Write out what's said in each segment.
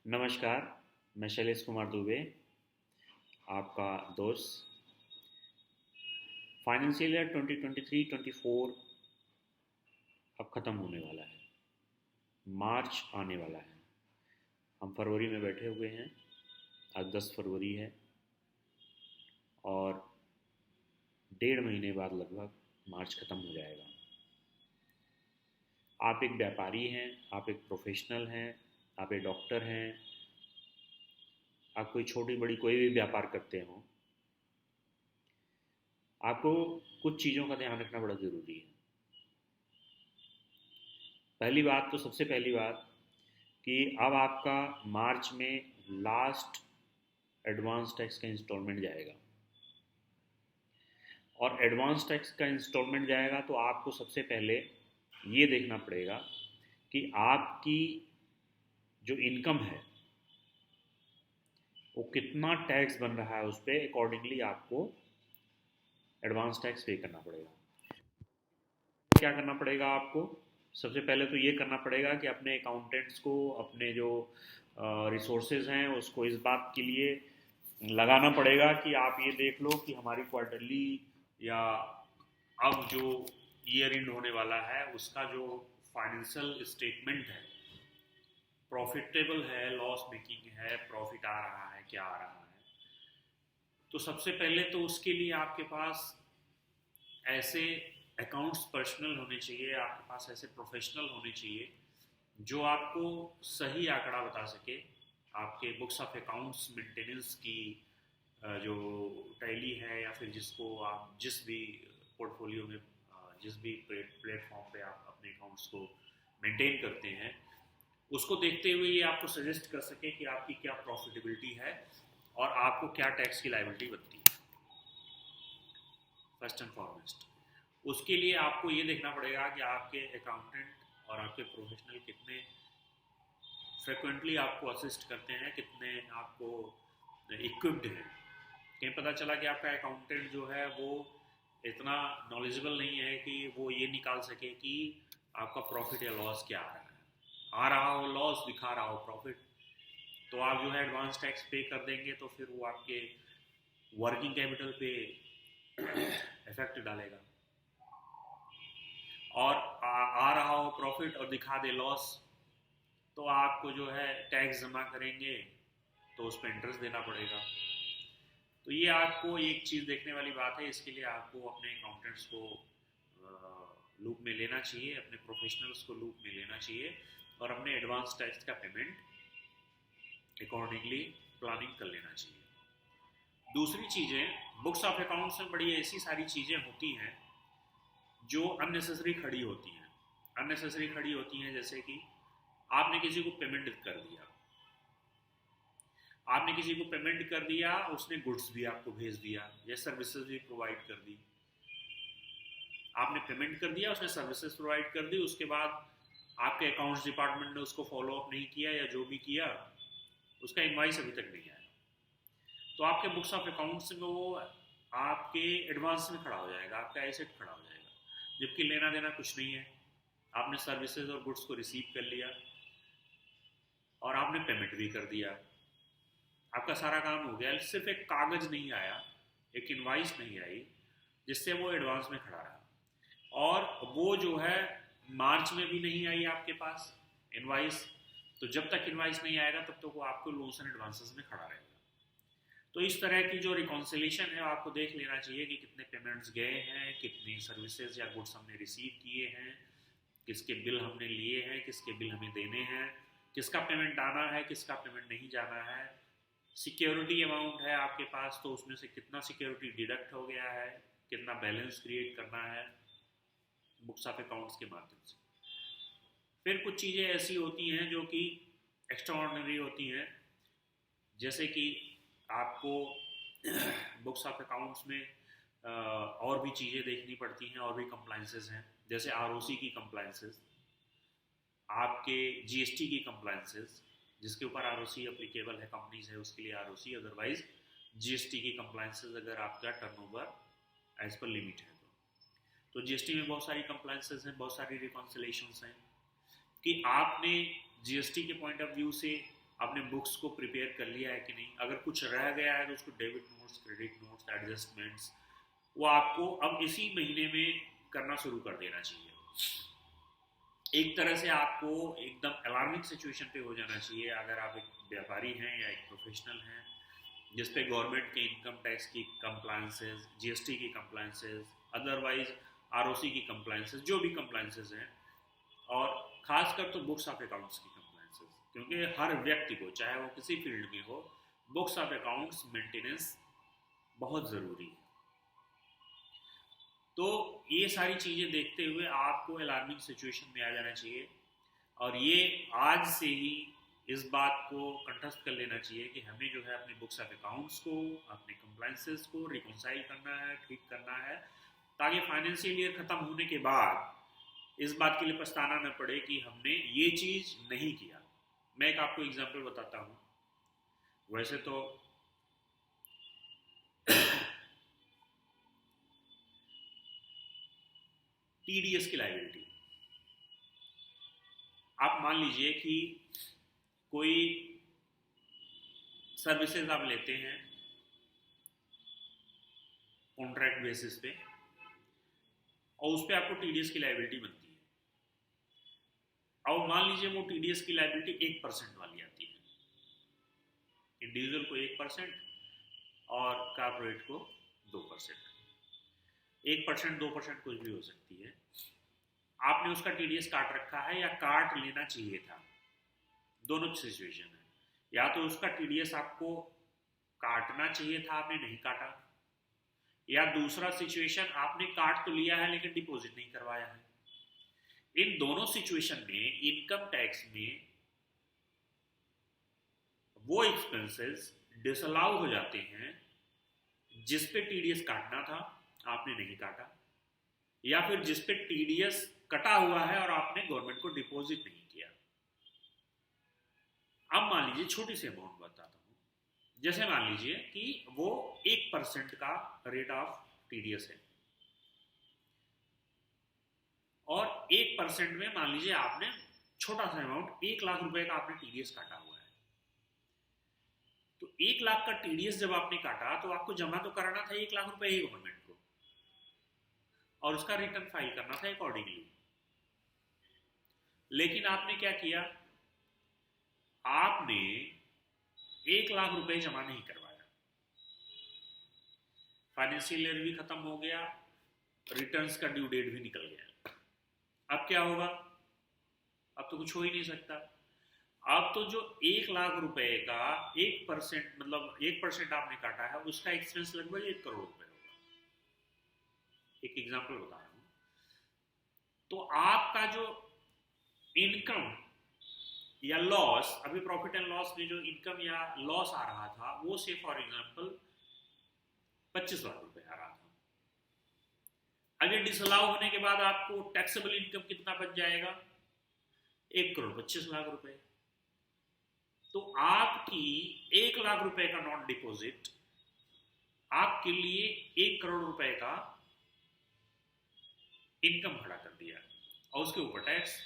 नमस्कार। मैं शैलेश कुमार दुबे, आपका दोस्त। फाइनेंशियल ईयर 2023-24 अब ख़त्म होने वाला है। मार्च आने वाला है। हम फरवरी में बैठे हुए हैं। आज 10 फरवरी है और 1.5 महीने बाद लगभग मार्च ख़त्म हो जाएगा। आप एक व्यापारी हैं, आप एक प्रोफेशनल हैं, आप एक डॉक्टर हैं, आप कोई छोटी बड़ी कोई भी व्यापार करते हो, आपको कुछ चीज़ों का ध्यान रखना बड़ा ज़रूरी है। पहली बात तो सबसे पहली बात कि अब आपका मार्च में लास्ट एडवांस टैक्स का इंस्टॉलमेंट जाएगा और एडवांस टैक्स का इंस्टॉलमेंट जाएगा तो आपको सबसे पहले ये देखना पड़ेगा कि आपकी जो इनकम है वो कितना टैक्स बन रहा है, उस पर अकॉर्डिंगली आपको एडवांस टैक्स पे करना पड़ेगा। क्या करना पड़ेगा आपको? सबसे पहले तो ये करना पड़ेगा कि अपने अकाउंटेंट्स को, अपने जो रिसोर्सेज हैं उसको इस बात के लिए लगाना पड़ेगा कि आप ये देख लो कि हमारी क्वार्टरली या अब जो ईयर एंड होने वाला है उसका जो फाइनेंशियल स्टेटमेंट है, प्रॉफिटेबल है, लॉस मेकिंग है, प्रॉफिट आ रहा है, क्या आ रहा है। तो सबसे पहले तो उसके लिए आपके पास ऐसे अकाउंट्स पर्सनल होने चाहिए, आपके पास ऐसे प्रोफेशनल होने चाहिए जो आपको सही आंकड़ा बता सके। आपके बुक्स ऑफ अकाउंट्स मेंटेनेंस की जो टैली है या फिर जिसको आप जिस भी पोर्टफोलियो में जिस भी प्लेटफॉर्म पे आप अपने अकाउंट्स को मेंटेन करते हैं, उसको देखते हुए ये आपको सजेस्ट कर सके कि आपकी क्या प्रॉफिटेबिलिटी है और आपको क्या टैक्स की लायबिलिटी बनती है। फर्स्ट एंड फॉरमोस्ट उसके लिए आपको ये देखना पड़ेगा कि आपके अकाउंटेंट और आपके प्रोफेशनल कितने फ्रिक्वेंटली आपको असिस्ट करते हैं, कितने आपको इक्विप्ड हैं। कहीं पता चला कि आपका अकाउंटेंट जो है वो इतना नॉलेजेबल नहीं है कि वो ये निकाल सके कि आपका प्रॉफिट या लॉस क्या आ रहा हो लॉस दिखा रहा हो प्रॉफिट, तो आप जो है एडवांस टैक्स पे कर देंगे तो फिर वो आपके वर्किंग कैपिटल पे इफेक्ट डालेगा। और आ रहा हो प्रॉफिट और दिखा दे लॉस, तो आपको जो है टैक्स जमा करेंगे तो उस पर इंटरेस्ट देना पड़ेगा। तो ये आपको एक चीज़ देखने वाली बात है। इसके लिए आपको अपने अकाउंटेंट्स को लूप में लेना चाहिए, अपने प्रोफेशनल्स को लूप में लेना चाहिए और अपने एडवांस टैक्स का पेमेंट अकॉर्डिंगली प्लानिंग कर लेना चाहिए। दूसरी चीज़ें, बुक्स ऑफ अकाउंट्स में बड़ी ऐसी सारी चीज़ें होती हैं जो अननेसेसरी खड़ी होती हैं। अननेसेसरी खड़ी होती हैं जैसे कि आपने किसी को पेमेंट कर दिया, आपने किसी को पेमेंट कर दिया, उसने गुड्स भी आपको भेज दिया या सर्विसेज भी प्रोवाइड कर दी। आपने पेमेंट कर दिया, उसने सर्विसेज प्रोवाइड कर दी, उसके बाद आपके अकाउंट्स डिपार्टमेंट ने उसको फॉलो अप नहीं किया या जो भी किया, उसका इनवाइस अभी तक नहीं आया, तो आपके बुक्स ऑफ अकाउंट्स में वो आपके एडवांस में खड़ा हो जाएगा, आपका एसेट खड़ा हो जाएगा, जबकि लेना देना कुछ नहीं है। आपने सर्विसेज और गुड्स को रिसीव कर लिया और आपने पेमेंट भी कर दिया, आपका सारा काम हो गया, सिर्फ एक कागज नहीं आया, एक इनवाइस नहीं आई जिससे वो एडवांस में खड़ा रहा। और वो जो है मार्च में भी नहीं आई आपके पास इनवाइस, तो जब तक इनवाइस नहीं आएगा तब तक वो आपको लोन्स एंड एडवांसेस में खड़ा रहेगा। तो इस तरह की जो रिकॉन्सिलेशन है आपको देख लेना चाहिए कि कितने पेमेंट्स गए हैं, कितनी सर्विसेज या गुड्स हमने रिसीव किए हैं, किसके बिल हमने लिए हैं, किसके बिल हमें देने हैं, किसका पेमेंट आना है, किसका पेमेंट नहीं जाना है। सिक्योरिटी अमाउंट है आपके पास तो उसमें से कितना सिक्योरिटी डिडक्ट हो गया है, कितना बैलेंस क्रिएट करना है बुक्स ऑफ अकाउंट्स के माध्यम से। फिर कुछ चीज़ें ऐसी होती हैं जो कि एक्स्ट्रा ऑर्डिनरी होती हैं, जैसे कि आपको बुक्स ऑफ अकाउंट्स में और भी चीज़ें देखनी पड़ती हैं और भी कंप्लाइंसेस हैं, जैसे आरओसी की कंप्लाइंसेस, आपके जीएसटी की कंप्लाइंसेस, जिसके ऊपर आरओसी एप्लीकेबल है, कंपनीज है उसके लिए आरओसी, अदरवाइज जीएसटी की कंप्लाइंसेस अगर आपका टर्नओवर एज पर लिमिट है तो जीएसटी में बहुत सारी कंप्लाइंसेस हैं, बहुत सारी रिकॉन्सिलेशंस हैं कि आपने जीएसटी के पॉइंट ऑफ व्यू से आपने बुक्स को प्रिपेयर कर लिया है कि नहीं, अगर कुछ रह गया है तो उसको debit notes, credit notes, adjustments वो आपको अब इसी महीने में करना शुरू कर देना चाहिए। एक तरह से आपको एकदम अलार्मिंग सिचुएशन पे हो जाना चाहिए अगर आप एक व्यापारी हैं या एक प्रोफेशनल हैं जिस पे गवर्नमेंट के इनकम टैक्स की कंप्लायंसेस, जीएसटी की कंप्लायंसेस, अदरवाइज आरओसी की कंप्लायंसेस, जो भी कंप्लायंसेस हैं, और खासकर तो बुक्स ऑफ अकाउंट्स की कंप्लायंसेस, क्योंकि हर व्यक्ति को चाहे वो किसी फील्ड में हो बुक्स ऑफ अकाउंट्स मेंटेनेंस बहुत ज़रूरी है। तो ये सारी चीज़ें देखते हुए आपको अलार्मिंग सिचुएशन में आ जाना चाहिए और ये आज से ही इस बात को कंठस्थ कर लेना चाहिए कि हमें जो है अपने बुक्स ऑफ अकाउंट्स को, अपने कंप्लायंसेस को रिकॉन्साइल करना है, ठीक करना है, ताकि फाइनेंशियल ईयर ख़त्म होने के बाद इस बात के लिए पछताना न पड़े कि हमने ये चीज़ नहीं किया। मैं एक आपको एग्जांपल बताता हूँ। वैसे तो टीडीएस की लायबिलिटी, आप मान लीजिए कि कोई सर्विसेज आप लेते हैं कॉन्ट्रैक्ट बेसिस पे और उस पर आपको टीडीएस की लायबिलिटी बनती है। अब मान लीजिए वो टीडीएस की लायबिलिटी 1% वाली आती है, इंडिविजुअल को 1% और कॉर्पोरेट को 2%। 1% 2% कुछ भी हो सकती है। आपने उसका टीडीएस काट रखा है या काट लेना चाहिए था, दोनों सिचुएशन है। या तो उसका टीडीएस आपको काटना चाहिए था, आपने नहीं काटा, या दूसरा सिचुएशन आपने काट तो लिया है लेकिन डिपॉजिट नहीं करवाया है। इन दोनों सिचुएशन में इनकम टैक्स में वो एक्सपेंसेस डिसअलाउ हो जाते हैं जिस पे टीडीएस काटना था आपने नहीं काटा, या फिर जिस पे टीडीएस कटा हुआ है और आपने गवर्नमेंट को डिपॉजिट नहीं किया। अब मान लीजिए छोटी सी अमाउंट बताता हूं, जैसे मान लीजिए कि वो 1% का रेट ऑफ टीडीएस है और 1% में मान लीजिए आपने छोटा सा अमाउंट 1 लाख रुपए का आपने टीडीएस काटा हुआ है। तो 1 लाख का टीडीएस जब आपने काटा तो आपको जमा तो कराना था 1 लाख रुपए ही गवर्नमेंट को और उसका रिटर्न फाइल करना था अकॉर्डिंगली। लेकिन आपने क्या किया, आपने 1 लाख रुपए जमा नहीं करवाया, फाइनेंशियल ईयर भी खत्म हो गया, रिटर्न्स का ड्यू डेट भी निकल गया। अब क्या होगा, अब तो कुछ हो ही नहीं सकता। अब तो जो 1 लाख रुपए का 1% मतलब 1% आपने काटा है उसका एक्सपेंस लगभग 1 करोड़ रुपए होगा। एक एग्जांपल बता रहा हूं। तो आपका जो इनकम या लॉस, अभी प्रॉफिट एंड लॉस में जो इनकम या लॉस आ रहा था वो से फॉर एग्जांपल 25 लाख रुपए आ रहा था। अगर डिसअलाउ होने के बाद आपको टैक्सेबल इनकम कितना बच जाएगा, 1 करोड़ 25 लाख रुपए। तो आपकी 1 लाख रुपए का नॉन डिपॉजिट आपके लिए 1 करोड़ रुपए का इनकम खड़ा कर दिया और उसके ऊपर टैक्स।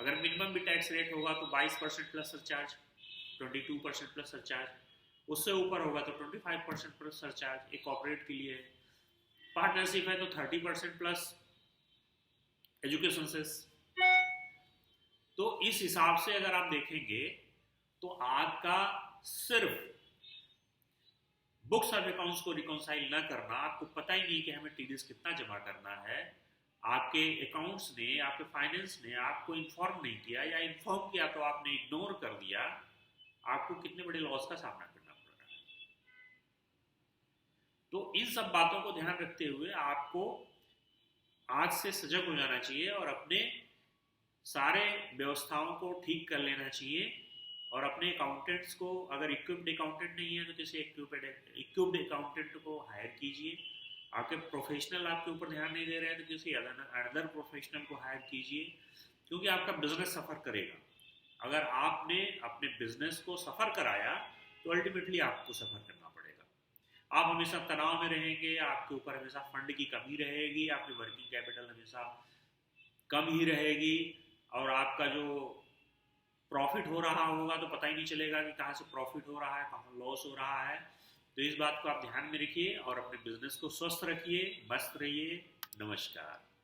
अगर मिनिमम भी टैक्स रेट होगा तो 22% प्लस सरचार्ज, 22% प्लस सरचार्ज, उससे ऊपर होगा तो 25% प्लस सरचार्ज। एक कॉर्पोरेट के लिए है, पार्टनरशिप है तो 30% प्लस एजुकेशन सेस। तो इस हिसाब से अगर आप देखेंगे तो आपका सिर्फ बुक्स ऑफ अकाउंट्स को रिकॉन्साइल ना करना, आपको पता ही नहीं कि हमें टीडीएस कितना जमा करना है, आपके अकाउंट्स ने, आपके फाइनेंस ने आपको इन्फॉर्म नहीं किया या इन्फॉर्म किया तो आपने इग्नोर कर दिया, आपको कितने बड़े लॉस का सामना करना पड़ रहा है। तो इन सब बातों को ध्यान रखते हुए आपको आज से सजग हो जाना चाहिए और अपने सारे व्यवस्थाओं को ठीक कर लेना चाहिए और अपने अकाउंटेंट्स को, अगर इक्विप्ड अकाउंटेंट नहीं है तो किसी इक्विप्ड अकाउंटेंट को हायर कीजिए। आपके प्रोफेशनल आपके ऊपर ध्यान नहीं दे रहे हैं तो किसी अदर प्रोफेशनल को हायर कीजिए, क्योंकि आपका बिजनेस सफ़र करेगा। अगर आपने अपने बिजनेस को सफ़र कराया तो अल्टीमेटली आपको सफ़र करना पड़ेगा। आप हमेशा तनाव में रहेंगे, आपके ऊपर हमेशा फंड की कमी रहेगी, आपकी वर्किंग कैपिटल हमेशा कम ही रहेगी और आपका जो प्रॉफिट हो रहा होगा तो पता ही नहीं चलेगा कि कहाँ से प्रॉफिट हो रहा है, कहाँ लॉस हो रहा है। तो इस बात को आप ध्यान में रखिए और अपने बिजनेस को स्वस्थ रखिए, मस्त रहिए। नमस्कार।